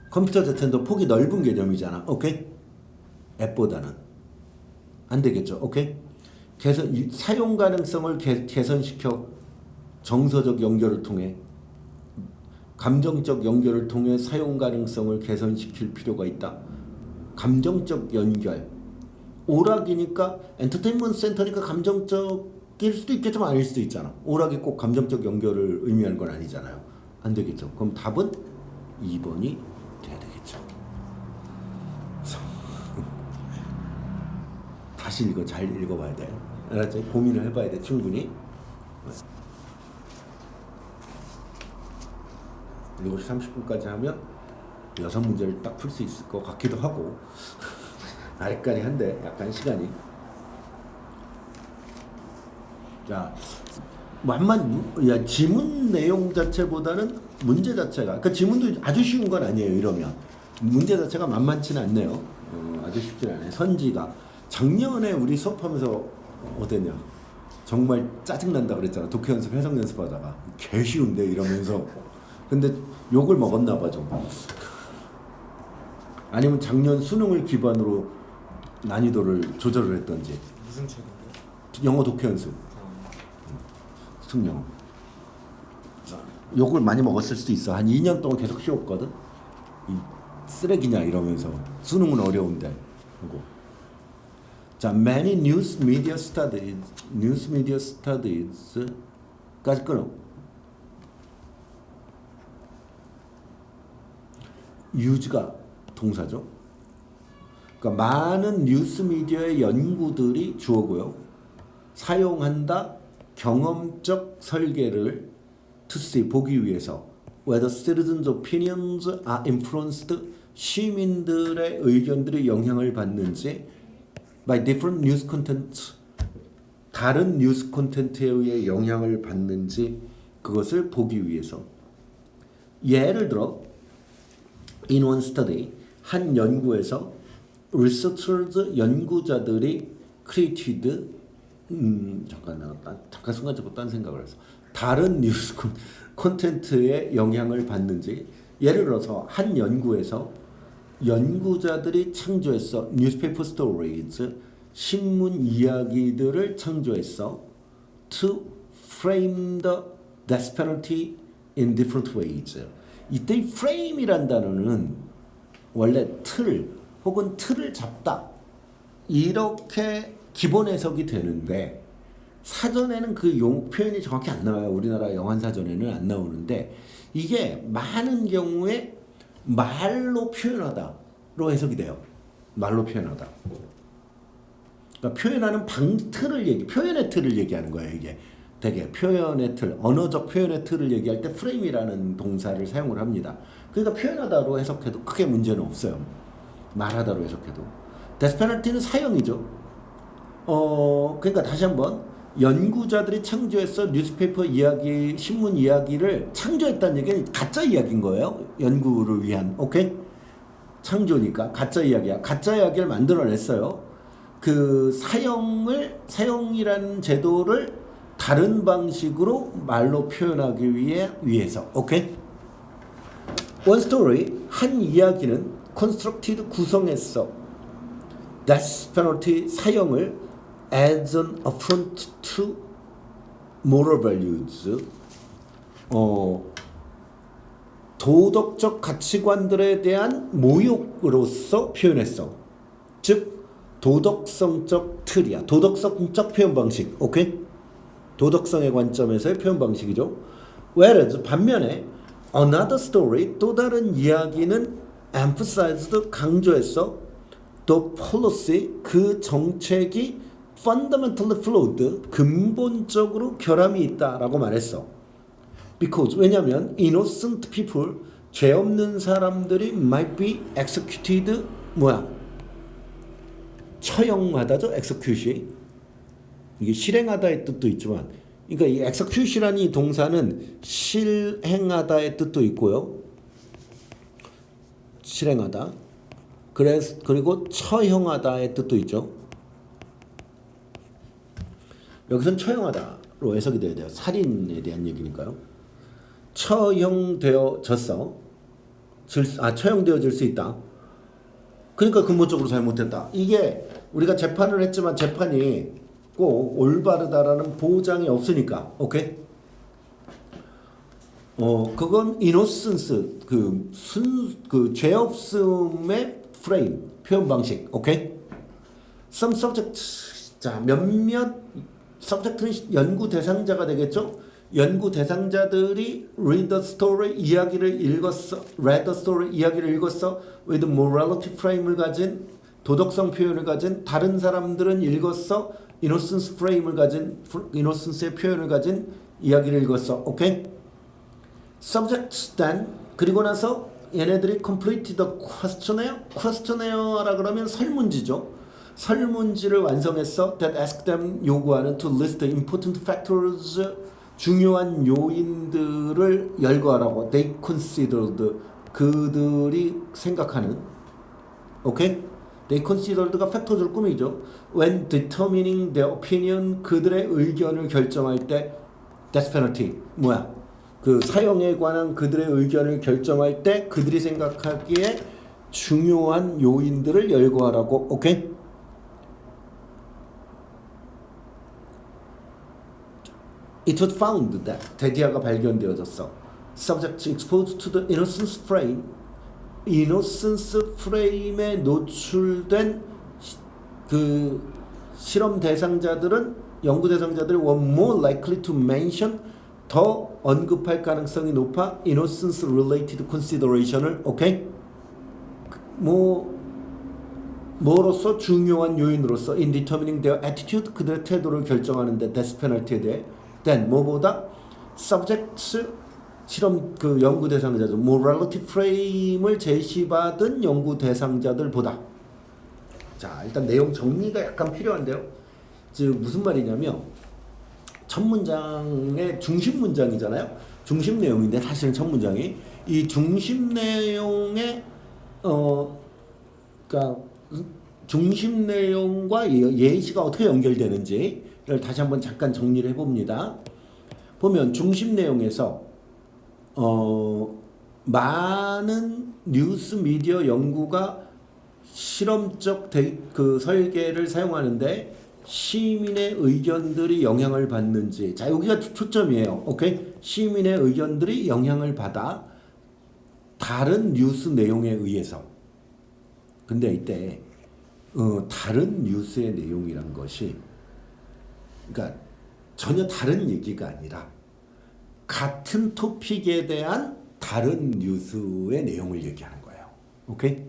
컴퓨터 자체는 폭이 넓은 개념이잖아. 오케이? 앱보다는. 안 되겠죠. 오케이? 사용 가능성을 개선시켜 정서적 연결을 통해 감정적 연결을 통해 사용 가능성을 개선시킬 필요가 있다. 감정적 연결. 오락이니까 엔터테인먼트 센터니까 감정적일 수도 있겠지만 아닐 수도 있잖아. 오락이 꼭 감정적 연결을 의미하는 건 아니잖아요. 안 되겠죠. 그럼 답은 2번이 돼야 되겠죠. 다시 잘 읽어봐야 돼. 알았지? 고민을 해봐야 돼. 충분히. 7시 30분까지 하면 6문제를 딱 풀 수 있을 것 같기도 하고 아리까리한데 약간 시간이. 자, 지문 내용 자체보다는 문제 자체가, 그러니까 지문도 아주 쉬운 건 아니에요. 이러면 문제 자체가 만만치는 않네요. 아주 쉽지 않아요. 선지가 작년에 우리 수업하면서 어땠냐? 정말 짜증난다 그랬잖아. 독해 연습, 해석 연습하다가 개 쉬운데 이러면서. 근데 욕을 먹었나 봐 좀. 아니면 작년 수능을 기반으로 난이도를 조절을 했던지. 무슨 책인데? 영어 독해 연습. 수능. 욕을 많이 먹었을 수도 있어. 한 2년 동안 계속 쉬웠거든. 이 쓰레기냐 이러면서. 수능은 어려운데. 그리고 자, many news media studies까지 끊어. use가 동사죠. 그러니까 많은 뉴스 미디어의 연구들이 주어고요. 사용한다. 경험적 설계를 to see 보기 위해서 whether citizens' opinions are influenced 시민들의 의견들이 영향을 받는지 by different news content 다른 뉴스 콘텐츠에 의해 영향을 받는지 그것을 보기 위해서 예를 들어 in one study 한 연구에서 researchers 연구자들이 created 잠깐 순간적으로 딴 생각을 해서 다른 뉴스 콘텐츠에 영향을 받는지 예를 들어서 한 연구에서 연구자들이 창조했어 newspaper stories 신문 이야기들을 창조했어 to frame the death penalty in different ways. 이때 이 frame이란 단어는 원래 틀 혹은 틀을 잡다 이렇게 기본 해석이 되는데 사전에는 그 용어 표현이 정확히 안 나와요. 우리나라 영한 사전에는 안 나오는데 이게 많은 경우에 말로 표현하다로 해석이 돼요. 말로 표현하다. 그러니까 표현하는 표현의 틀을 얘기하는 거예요. 이게 되게 표현의 틀, 언어적 표현의 틀을 얘기할 때 프레임이라는 동사를 사용을 합니다. 그러니까 표현하다로 해석해도 크게 문제는 없어요. 말하다로 해석해도. 데스 페널티는 사형이죠. 그러니까 다시 한번 연구자들이 창조해서 뉴스페이퍼 이야기, 신문 이야기를 창조했다는 얘기는 가짜 이야기인 거예요. 연구를 위한. 오케이? 창조니까 가짜 이야기야. 가짜 이야기를 만들어냈어요. 그 사형이라는 제도를 다른 방식으로 말로 표현하기 위해서. 오케이? One story 한 이야기는 constructed 구성했어. death penalty 사형을 as an affront to moral values. 도덕적 가치관들에 대한 모욕으로서 표현했어. 즉 도덕성적 틀이야. 도덕성적 표현 방식. 오케이? 도덕성의 관점에서의 표현 방식이죠. Whereas 반면에 another story 또 다른 이야기는 emphasized 강조했어. The policy 그 정책이 fundamentally flawed 근본적으로 결함이 있다라고 말했어. Because 왜냐하면 innocent people 죄 없는 사람들이 might be executed 처형하다죠. execution 이게 실행하다의 뜻도 있지만 그러니까 이 execution이라는 이 동사는 실행하다의 뜻도 있고요. 실행하다 그리고 처형하다의 뜻도 있죠. 여기서는 처형하다로 해석이 돼야 돼요. 살인에 대한 얘기니까요. 처형되어졌어. 처형되어질 수 있다. 그러니까 근본적으로 잘못했다. 이게 우리가 재판을 했지만 재판이 꼭 올바르다라는 보장이 없으니까. 오케이? 그건 innocence 그 죄 없음의 프레임 표현 방식. 오케이? some subject 자 몇몇 subject는 연구 대상자가 되겠죠? 연구 대상자들이 read the story 이야기를 읽었어. read the story 이야기를 읽었어. with morality frame을 가진 도덕성 표현을 가진 다른 사람들은 읽었어. innocence frame을 가진 innocence의 표현을 가진 이야기를 읽었어. 오케이? subject then 그리고 나서 얘네들이 complete the questionnaire 그러면 설문지죠. 설문지를 완성했어. that ask them 요구하는 to list the important factors 중요한 요인들을 열거하라고. they considered 그들이 생각하는. 오케이? they considered가 factors를 꾸미죠. when determining their opinion 그들의 의견을 결정할 때 death penalty 그 사형에 관한 그들의 의견을 결정할 때 그들이 생각하기에 중요한 요인들을 열거하라고. 오케이? It was found that 데디아가 발견되어졌어. Subject exposed to the innocence frame, innocence frame에 노출된 그 실험 대상자들은 연구 대상자들이 were more likely to mention 더 언급할 가능성이 높아 innocence related consideration을 오케이? 뭐로서 중요한 요인으로서 in determining their attitude 그들의 태도를 결정하는데 death penalty에 대해 then 뭐보다 subjects 실험 그 연구 대상자죠. morality frame을 제시받은 연구 대상자들보다 자, 일단 내용 정리가 약간 필요한데요. 즉 무슨 말이냐면 첫 문장의 중심 문장이잖아요. 중심 내용인데 사실은 첫 문장이 이 중심 내용의 그러니까 중심 내용과 예시가 어떻게 연결되는지를 다시 한번 잠깐 정리를 해봅니다. 보면 중심 내용에서 많은 뉴스 미디어 연구가 실험적 그 설계를 사용하는데 시민의 의견들이 영향을 받는지, 자 여기가 초점이에요. 오케이? 시민의 의견들이 영향을 받아 다른 뉴스 내용에 의해서. 근데 이때 다른 뉴스의 내용이란 것이 그러니까 전혀 다른 얘기가 아니라 같은 토픽에 대한 다른 뉴스의 내용을 얘기하는 거예요. 오케이?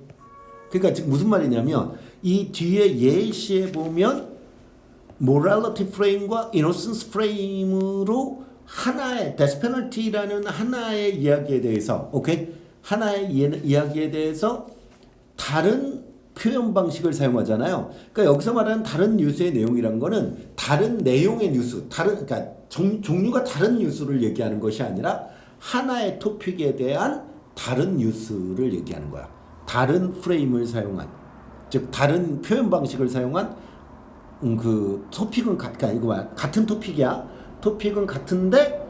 그러니까 지금 무슨 말이냐면 이 뒤에 예시에 보면 morality frame과 innocence frame으로 하나의 death penalty라는 하나의 이야기에 대해서, 오케이? 하나의 이야기에 대해서 다른 표현 방식을 사용하잖아요. 그러니까 여기서 말하는 다른 뉴스의 내용이란 거는 다른 내용의 뉴스, 그러니까 종류가 다른 뉴스를 얘기하는 것이 아니라 하나의 토픽에 대한 다른 뉴스를 얘기하는 거야. 다른 프레임을 사용한, 즉 다른 표현 방식을 사용한 그 토픽은 같은 토픽이야. 토픽은 같은데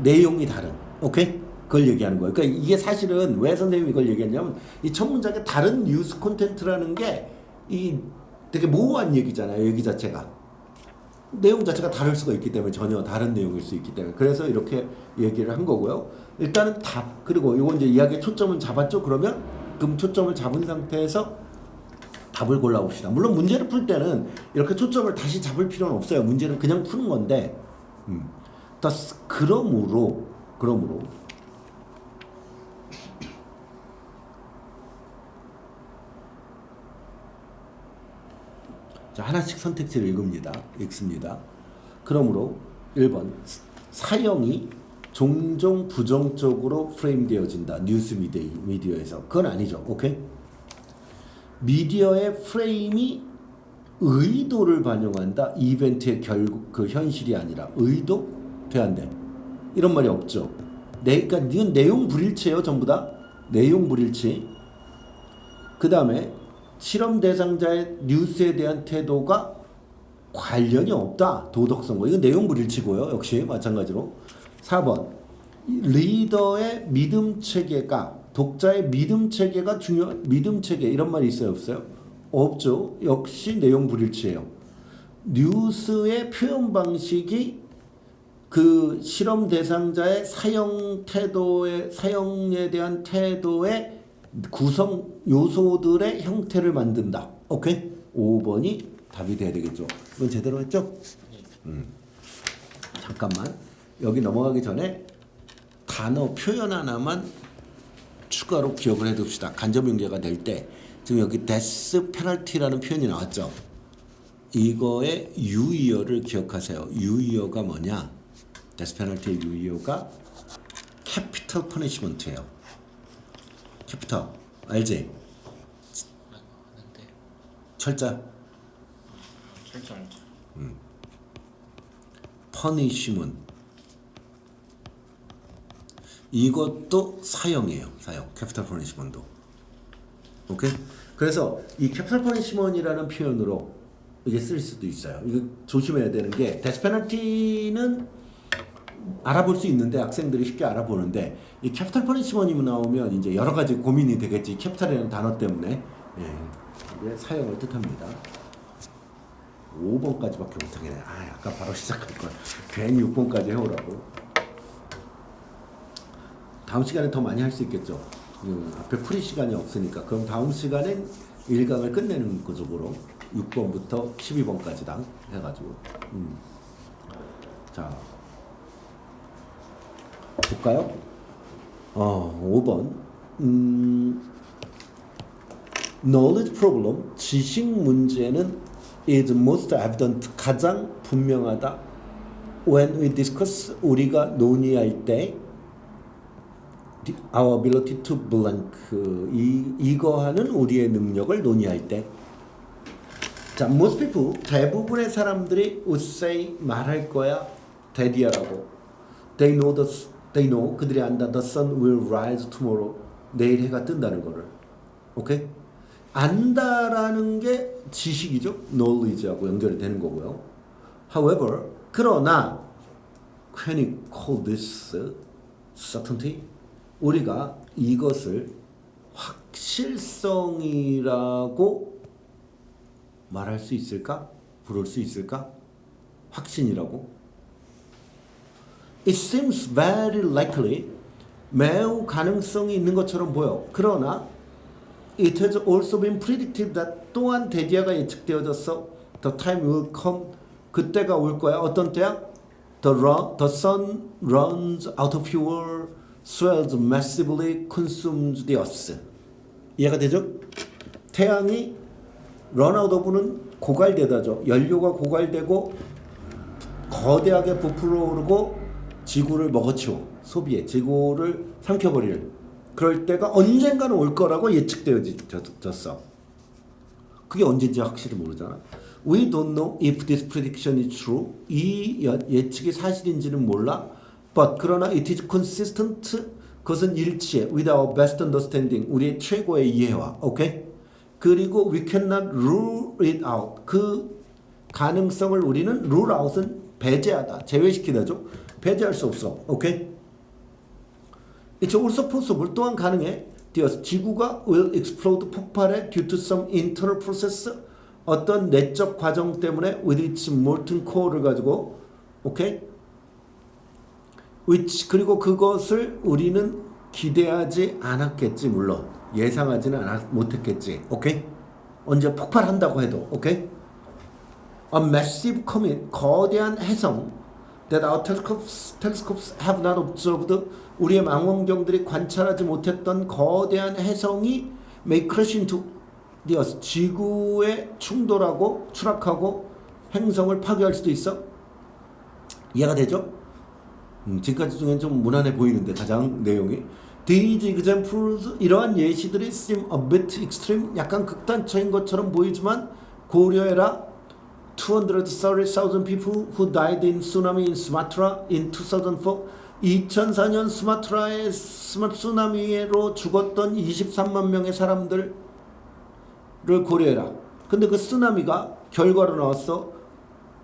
내용이 다른. 오케이? 그걸 얘기하는 거예요. 그러니까 이게 사실은 왜 선생님이 이걸 얘기했냐면 이 첫 문장에 다른 뉴스 콘텐츠라는 게 이 되게 모호한 얘기잖아요. 얘기 자체가. 내용 자체가 다를 수가 있기 때문에 전혀 다른 내용일 수 있기 때문에 그래서 이렇게 얘기를 한 거고요. 일단은 답 그리고 이거 이제 이야기의 초점은 잡았죠. 그러면 초점을 잡은 상태에서 답을 골라봅시다. 물론 문제를 풀 때는 이렇게 초점을 다시 잡을 필요는 없어요. 문제는 그냥 푸는 건데 그러므로 자, 하나씩 선택지를 읽습니다. 그러므로 1번 사형이 종종 부정적으로 프레임되어진다. 뉴스 미디어에서. 그건 아니죠. 오케이? 미디어의 프레임이 의도를 반영한다. 이벤트의 결국 그 현실이 아니라 의도? 돼 안 돼? 이런 말이 없죠. 그러니까 이건 내용 불일치예요. 전부 다. 내용 불일치. 그 다음에 실험 대상자의 뉴스에 대한 태도가 관련이 없다. 도덕성과. 이건 내용 불일치고요. 역시 마찬가지로. 4번. 리더의 믿음 체계가 독자의 믿음 체계가 중요한 믿음 체계 이런 말이 있어요, 없어요? 없죠. 역시 내용 불일치예요. 뉴스의 표현 방식이 그 실험 대상자의 사용에 대한 태도의 구성 요소들의 형태를 만든다. 오케이? 5번이 답이 돼야 되겠죠. 이건 제대로 했죠? 잠깐만. 여기 넘어가기 전에 단어 표현 하나만 추가로 기억을 해둡시다. 간접연계가 될 때 지금 여기 데스 페널티라는 표현이 나왔죠. 이거의 유의어를 기억하세요. 유의어가 뭐냐? 데스 페널티의 유의어가 캐피털 퍼니시먼트예요. 캐피털 알지? 철자. 철자 알죠. 퍼니시먼트. 이것도 사형이에요. 사형. 캐피털 퍼니시먼트도. 오케이? 그래서 이 캐피털 퍼니시먼트라는 표현으로 이게 쓸 수도 있어요. 이거 조심해야 되는 게 데스 페널티는 알아볼 수 있는데 학생들이 쉽게 알아보는데 이 캐피털 퍼니시먼트만 나오면 이제 여러 가지 고민이 되겠지. 캐피털이라는 단어 때문에. 예. 이게 사형을 뜻합니다. 5번까지밖에 못하겠네. 아까 바로 시작할 걸. 괜히 6번까지 해오라고. 다음 시간에 더 많이 할 수 있겠죠. 앞에 풀이 시간이 없으니까. 그럼 다음 시간엔 1강을 끝내는 거적으로 6번부터 12번까지당 해가지고. 자, 볼까요? 5번. Knowledge problem, 지식 문제는 is most evident, 가장 분명하다. When we discuss, 우리가 논의할 때 our ability to blank, 이거 하는 우리의 능력을 논의할 때 자, most people 대부분의 사람들이 would say 말할 거야 daddy야라고. They know 그들이 안다. The sun will rise tomorrow. 내일 해가 뜬다는 거를. 오케이? 안다라는 게 지식이죠. knowledge하고 연결이 되는 거고요. However, 그러나 can you call this certainty? 우리가 이것을 확실성이라고 말할 수 있을까? 부를 수 있을까? 확신이라고? It seems very likely. 매우 가능성이 있는 것처럼 보여. 그러나 it has also been predicted that 또한 대디아가 예측되어졌어. The time will come. 그때가 올 거야. 어떤 때야? The sun runs out of fuel, swells massively, consumes the earth. 이해가 되죠? 태양이 run out of는 고갈되다죠. 연료가 고갈되고 거대하게 부풀어 오르고 지구를 먹어치워. 소비해. 지구를 삼켜버릴. 그럴 때가 언젠가는 올 거라고 예측되어졌어. 그게 언제인지 확실히 모르잖아. We don't know if this prediction is true. 이 예측이 사실인지는 몰라. But 그러나 it is consistent. 그것은 일치해. With our best understanding. 우리의 최고의 이해와. 오케이? 그리고 we cannot rule it out. 그 가능성을 우리는 rule out은 배제하다. 제외시키다죠. 배제할 수 없어. 오케이? It's also possible. 또한 가능해. 지구가 will explode 폭발해 due to some internal process. 어떤 내적 과정 때문에 with its molten core를 가지고 오케이? which 그리고 그것을 우리는 기대하지 않았겠지. 물론 예상하지는 못했겠지. 오케이? 언제 폭발한다고 해도 오케이? A massive comet 거대한 해성 that our telescopes have not observed. 우리의 망원경들이 관찰하지 못했던 거대한 해성이 may crash into the earth. 지구에 충돌하고 추락하고 행성을 파괴할 수도 있어. 이해가 되죠? 지금까지 중엔 좀 무난해 보이는데 가장 내용이 These examples 이러한 예시들이 seem a bit extreme 약간 극단적인 것처럼 보이지만 고려해라. 230,000 people who died in tsunami in Sumatra in 2004. 2004년 스마트라의 쓰나미로 죽었던 23만 명의 사람들을 고려해라. 근데 그 쓰나미가 결과로 나왔어.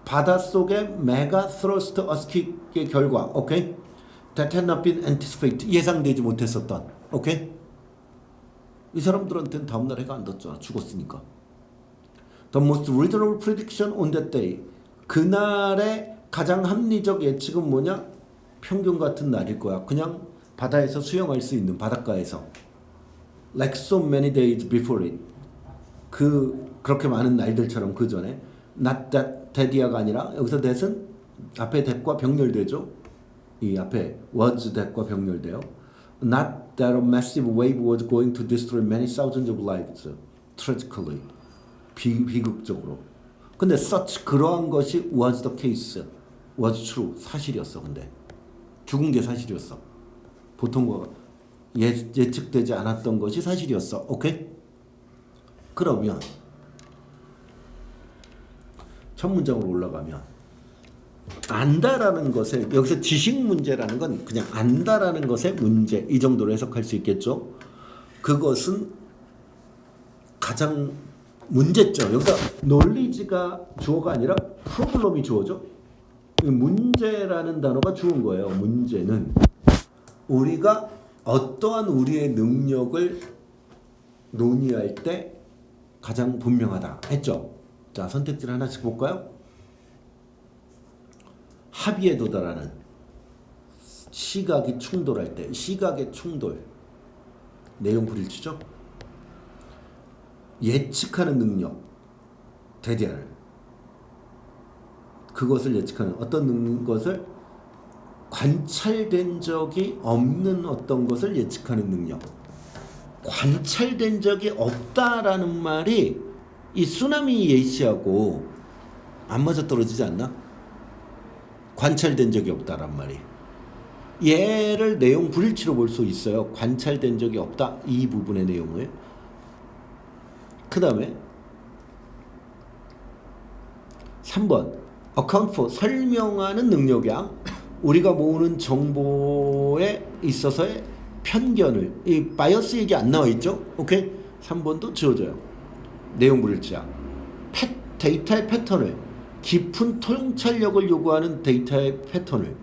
바닷속의 메가 스러스트 어스킥의 결과. 오케이? That had not been anticipated. 예상되지 못했었던. 오케이? 이 사람들한테는 다음날 해가 안 떴잖아. 죽었으니까. The most reasonable prediction on that day. 그날의 가장 합리적 예측은 뭐냐? 평균 같은 날일 거야. 그냥 바다에서 수영할 수 있는 바닷가에서. Like so many days before it. 그렇게 많은 날들처럼 그 전에. Not that that이야가 아니라 여기서 that은 앞에 that과 병렬되죠. 이 앞에 was that과 병렬돼요. Not that a massive wave was going to destroy many thousands of lives. Tragically. 비극적으로. 근데 such 그러한 것이 was the case. was true. 사실이었어. 근데 죽은 게 사실이었어. 보통과 예측되지 않았던 것이 사실이었어. 오케이? 그러면 첫 문장으로 올라가면 안다라는 것에 여기서 지식 문제라는 건 그냥 안다라는 것의 문제 이 정도로 해석할 수 있겠죠. 그것은 가장 문제점. 여기서 knowledge가 주어가 아니라 problem이 주어죠. 문제라는 단어가 주은 거예요. 문제는 우리가 어떠한 우리의 능력을 논의할 때 가장 분명하다 했죠. 자, 선택지를 하나씩 볼까요? 합의에 도달하는 시각이 충돌할 때 시각의 충돌 내용 불일치죠. 예측하는 능력 대디아를 그것을 예측하는 어떤 것을 관찰된 적이 없는 어떤 것을 예측하는 능력. 관찰된 적이 없다라는 말이 이 쓰나미 예시하고 안 맞아떨어지지 않나? 관찰된 적이 없다란 말이. 얘를 내용 불일치로 볼 수 있어요. 관찰된 적이 없다. 이 부분의 내용을. 그 다음에 3번 account for 설명하는 능력이야. 우리가 모으는 정보에 있어서의 편견을 이 바이어스 얘기 안 나와 있죠? 오케이? 3번도 지워져요. 내용 불일치야. 데이터의 패턴을 깊은 통찰력을 요구하는 데이터의 패턴을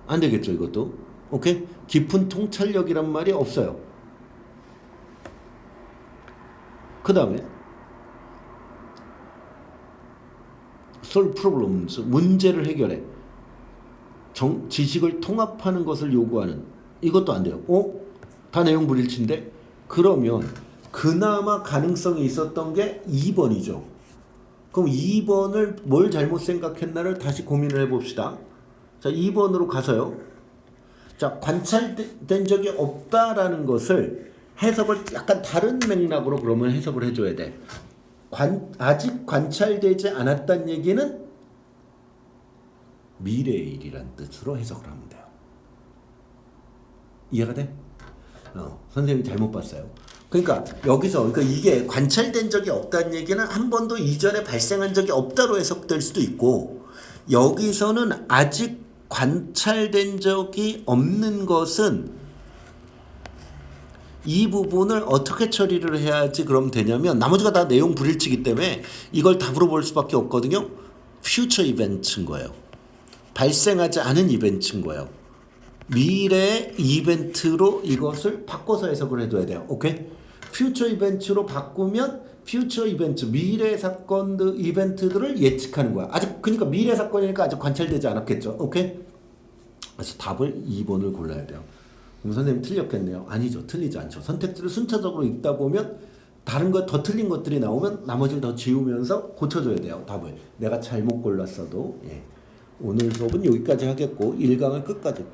안 되겠죠 이것도. 오케이? 깊은 통찰력이란 말이 없어요. 그 다음에 solve problems 문제를 해결해 지식을 통합하는 것을 요구하는 이것도 안 돼요. 다 내용 불일치인데 그러면 그나마 가능성이 있었던 게 2번이죠. 그럼 2번을 뭘 잘못 생각했나를 다시 고민을 해봅시다. 자, 2번으로 가서요. 자, 관찰된 적이 없다라는 것을 해석을 약간 다른 맥락으로 그러면 해석을 해줘야 돼. 아직 관찰되지 않았다는 얘기는 미래의 일이란 뜻으로 해석을 하면 돼요. 이해가 돼? 선생님이 잘못 봤어요. 그러니까 여기서 그러니까 이게 관찰된 적이 없다는 얘기는 한 번도 이전에 발생한 적이 없다로 해석될 수도 있고 여기서는 아직 관찰된 적이 없는 것은 이 부분을 어떻게 처리를 해야지 그럼 되냐면 나머지가 다 내용 불일치기 때문에 이걸 다 물어볼 수밖에 없거든요. future event인 거예요. 발생하지 않은 이벤트인 거예요. 미래 이벤트로 이것을 바꿔서 해석을 해줘야 돼요. 오케이? future 이벤트로 바꾸면 future 이벤트, 미래 사건들 이벤트들을 예측하는 거야. 아직 그러니까 미래 사건이니까 아직 관찰되지 않았겠죠. 오케이? 그래서 답을 2번을 골라야 돼요. 그럼 선생님 틀렸겠네요. 아니죠. 틀리지 않죠. 선택지를 순차적으로 읽다 보면 다른 거 더 틀린 것들이 나오면 나머지를 더 지우면서 고쳐줘야 돼요. 답을. 내가 잘못 골랐어도. 예. 오늘 수업은 여기까지 하겠고 1강을 끝까지